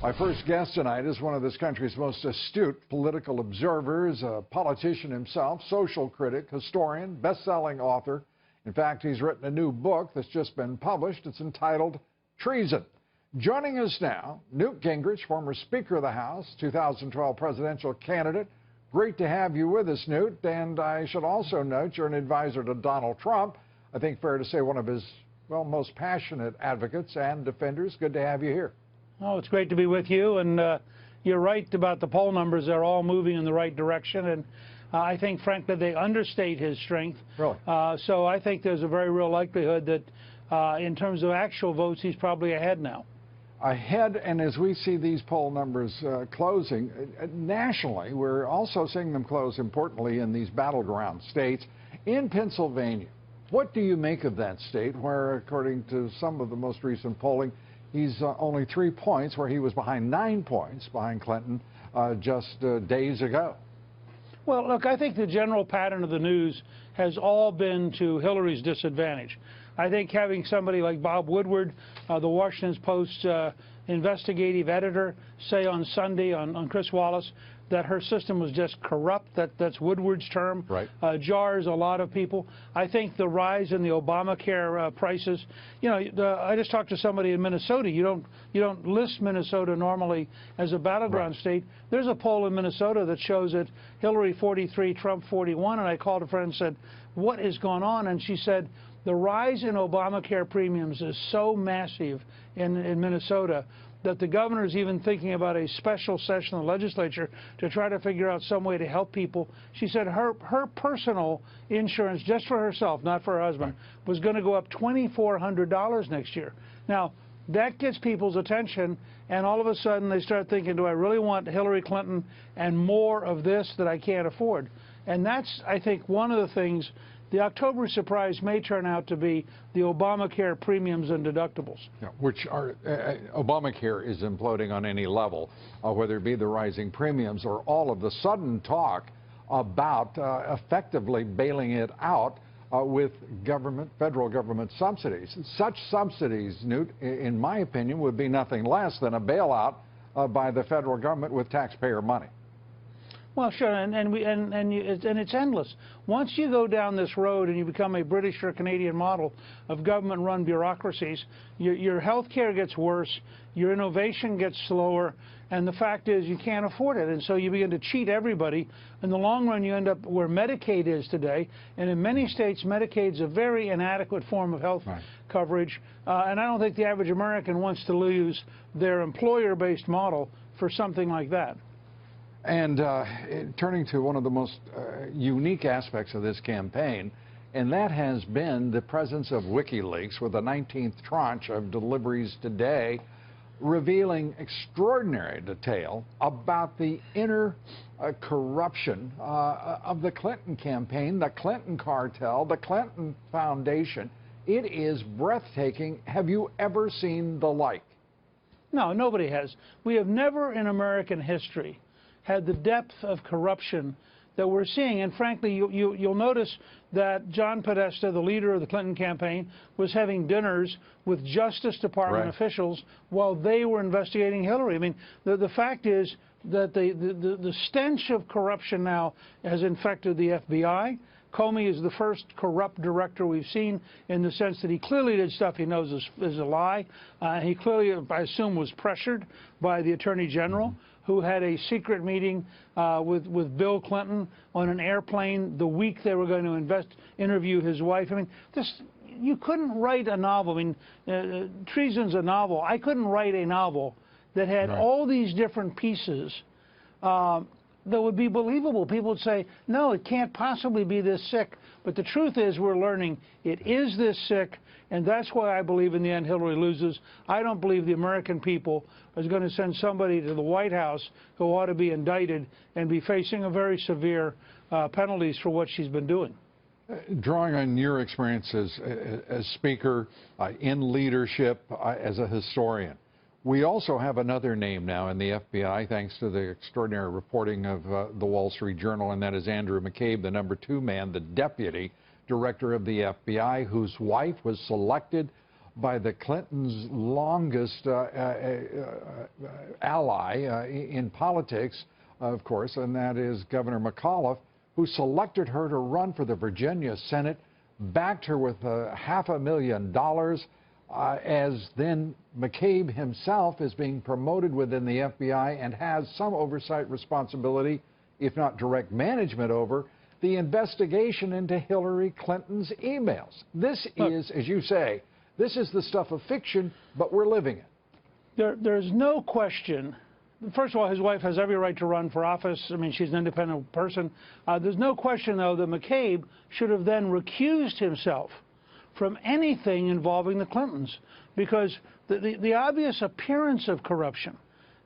My first guest tonight is one of this country's most astute political observers, a politician himself, social critic, historian, best-selling author. In fact, he's written a new book that's just been published. It's entitled Treason. Joining us now, Newt Gingrich, former Speaker of the House, 2012 presidential candidate. Great to have you with us, Newt. And I should also note you're an advisor to Donald Trump. I think fair to say one of his, well, most passionate advocates and defenders. Good to have you here. Oh, it's great to be with you, and you're right about the poll numbers. They're all moving in the right direction, and I think, frankly, they understate his strength. Really? So I think there's a very real likelihood that in terms of actual votes, he's probably ahead now. Ahead, and as we see these poll numbers closing, nationally, we're also seeing them close, importantly, in these battleground states. In Pennsylvania, what do you make of that state where, according to some of the most recent polling, he's only 3 points, where he was behind 9 points behind Clinton just days ago? Well, look, I think the general pattern of the news has all been to Hillary's disadvantage. I think having somebody like Bob Woodward, the Washington Post investigative editor, say on Sunday on Chris Wallace that her system was just corrupt, that's Woodward's term, right, jars a lot of people. I think the rise in the Obamacare prices, you know, I just talked to somebody in Minnesota. You don't list Minnesota normally as a battleground state. There's a poll in Minnesota that shows that Hillary 43, Trump 41, and I called a friend and said, what is going on? And she said, the rise in Obamacare premiums is so massive in Minnesota that the governor is even thinking about a special session of the legislature to try to figure out some way to help people. She said her personal insurance, just for herself, not for her husband, was going to go up $2,400 next year. Now, that gets people's attention, and all of a sudden they start thinking, do I really want Hillary Clinton and more of this that I can't afford? And that's, I think, one of the things. The October surprise may turn out to be the Obamacare premiums and deductibles. Yeah, which are, Obamacare is imploding on any level, whether it be the rising premiums or all of the sudden talk about effectively bailing it out with federal government subsidies. Such subsidies, Newt, in my opinion, would be nothing less than a bailout by the federal government with taxpayer money. Well, sure, and it's endless. Once you go down this road and you become a British or Canadian model of government-run bureaucracies, your health care gets worse, your innovation gets slower, and the fact is you can't afford it. And so you begin to cheat everybody. In the long run, you end up where Medicaid is today, and in many states, Medicaid's a very inadequate form of health coverage, and I don't think the average American wants to lose their employer-based model for something like that. And turning to one of the most unique aspects of this campaign, and that has been the presence of WikiLeaks with the 19th tranche of deliveries today, revealing extraordinary detail about the inner corruption of the Clinton campaign, the Clinton cartel, the Clinton Foundation. It is breathtaking. Have you ever seen the like? No, nobody has. We have never in American history had the depth of corruption that we're seeing. And frankly, you'll notice that John Podesta, the leader of the Clinton campaign, was having dinners with Justice Department officials while they were investigating Hillary. I mean, the fact is that the stench of corruption now has infected the FBI. Comey is the first corrupt director we've seen, in the sense that he clearly did stuff he knows is a lie. He clearly, I assume, was pressured by the Attorney General, who had a secret meeting with Bill Clinton on an airplane the week they were going to interview his wife. I mean, you couldn't write a novel. I mean, Treason's a novel. I couldn't write a novel that had all these different pieces that would be believable. People would say, no, it can't possibly be this sick. But the truth is, we're learning it is this sick, and that's why I believe in the end Hillary loses. I don't believe the American people is going to send somebody to the White House who ought to be indicted and be facing a very severe penalties for what she's been doing. Drawing on your experiences as Speaker, in leadership, as a historian, we also have another name now in the FBI, thanks to the extraordinary reporting of the Wall Street Journal, and that is Andrew McCabe, the #2 man, the deputy director of the FBI, whose wife was selected by the Clintons' longest ally in politics, of course, and that is Governor McAuliffe, who selected her to run for the Virginia Senate, backed her with $500,000, as then McCabe himself is being promoted within the FBI and has some oversight responsibility, if not direct management over, the investigation into Hillary Clinton's emails. This is, as you say, this is the stuff of fiction, but we're living it. There's no question. First of all, his wife has every right to run for office. I mean, she's an independent person. There's no question, though, that McCabe should have then recused himself from anything involving the Clintons, because the obvious appearance of corruption.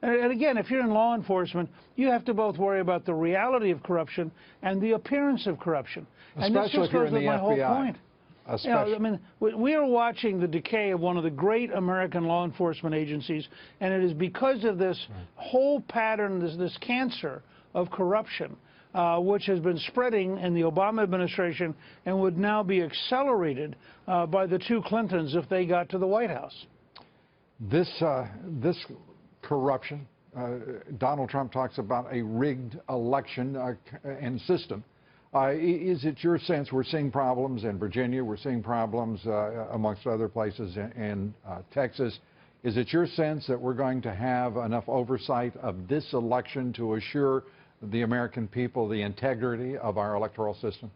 And again, if you're in law enforcement, you have to both worry about the reality of corruption and the appearance of corruption. And this just goes with my whole point. You know, I mean, we are watching the decay of one of the great American law enforcement agencies, and it is because of this whole pattern, this cancer of corruption, which has been spreading in the Obama administration and would now be accelerated by the two Clintons if they got to the White House. This corruption, Donald Trump talks about a rigged election and system. Is it your sense we're seeing problems in Virginia, we're seeing problems amongst other places in Texas? Is it your sense that we're going to have enough oversight of this election to assure the American people the integrity of our electoral system?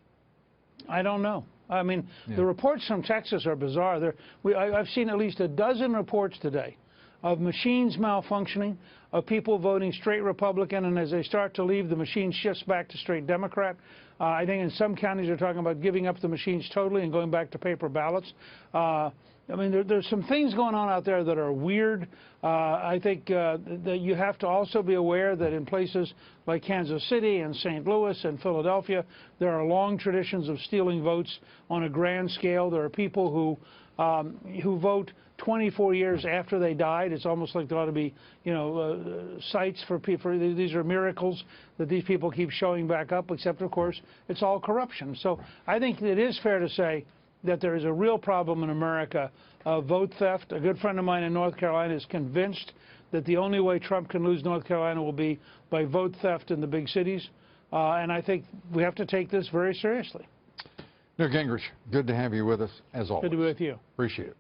I don't know. I mean, the reports from Texas are bizarre. I've seen at least a dozen reports today of machines malfunctioning, of people voting straight Republican, and as they start to leave, the machine shifts back to straight Democrat. I think in some counties they're talking about giving up the machines totally and going back to paper ballots. I mean, there's some things going on out there that are weird. I think that you have to also be aware that in places like Kansas City and St. Louis and Philadelphia, there are long traditions of stealing votes on a grand scale. There are people who vote 24 years after they died. It's almost like there ought to be, you know, sites for people. These are miracles that these people keep showing back up, except, of course, it's all corruption. So I think it is fair to say that there is a real problem in America of vote theft. A good friend of mine in North Carolina is convinced that the only way Trump can lose North Carolina will be by vote theft in the big cities. And I think we have to take this very seriously. Newt Gingrich, good to have you with us, as always. Good to be with you. Appreciate it.